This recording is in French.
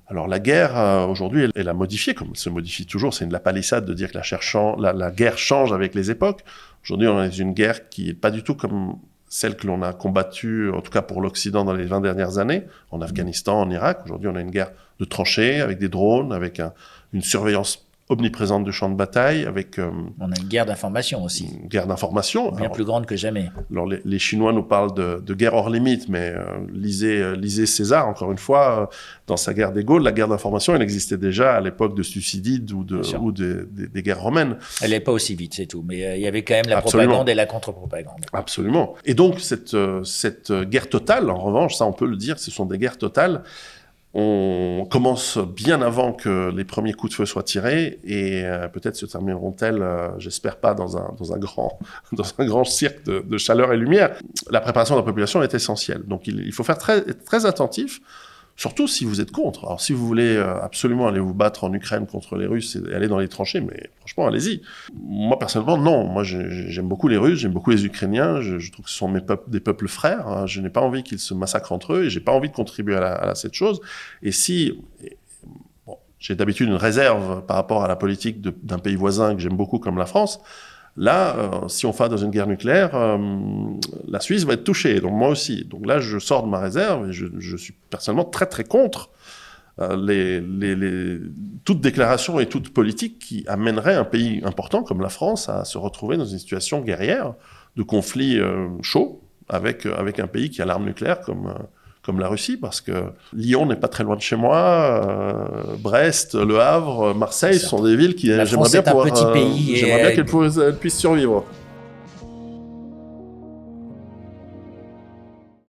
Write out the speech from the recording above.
Alors la guerre, aujourd'hui, elle a modifié, comme elle se modifie toujours. C'est de la palissade de dire que la guerre change avec les époques. Aujourd'hui, on est dans une guerre qui n'est pas du tout comme celle que l'on a combattue, en tout cas pour l'Occident dans les 20 dernières années, en Afghanistan, en Irak. Aujourd'hui, on a une guerre de tranchées, avec des drones, avec une surveillance omniprésente du champ de bataille, avec On a une guerre d'information aussi, une guerre d'information. bien plus grande que jamais. Alors les Chinois nous parlent de guerre hors limite, mais lisez César, encore une fois, dans sa guerre des Gaules, la guerre d'information, elle existait déjà à l'époque de Thucydide ou des guerres romaines. Elle n'est pas aussi vite, c'est tout. Mais il y avait quand même la Absolument. propagande et la contre-propagande. Absolument. Et donc, cette guerre totale, en revanche, ça on peut le dire, ce sont des guerres totales. On commence bien avant que les premiers coups de feu soient tirés et peut-être se termineront-elles, j'espère pas, dans un grand cirque de chaleur et lumière. La préparation de la population est essentielle. Donc il faut faire être très attentif, surtout si vous êtes contre. Alors si vous voulez absolument aller vous battre en Ukraine contre les Russes et aller dans les tranchées, mais franchement, allez-y. Moi, personnellement, non. Moi, j'aime beaucoup les Russes, j'aime beaucoup les Ukrainiens. Je trouve que ce sont des peuples frères. Hein. Je n'ai pas envie qu'ils se massacrent entre eux et j'ai pas envie de contribuer à cette chose. Et bon, j'ai d'habitude une réserve par rapport à la politique d'un pays voisin que j'aime beaucoup comme la France. Là, si on va dans une guerre nucléaire, la Suisse va être touchée, donc moi aussi. Donc là, je sors de ma réserve et je suis personnellement très très contre toute déclaration et toute politique qui amènerait un pays important comme la France à se retrouver dans une situation guerrière, de conflit chaud avec un pays qui a l'arme nucléaire comme la Russie, parce que Lyon n'est pas très loin de chez moi, Brest, Le Havre, Marseille, ce sont des villes qui La j'aimerais France bien est un petit pays. j'aimerais bien qu'elles puissent survivre.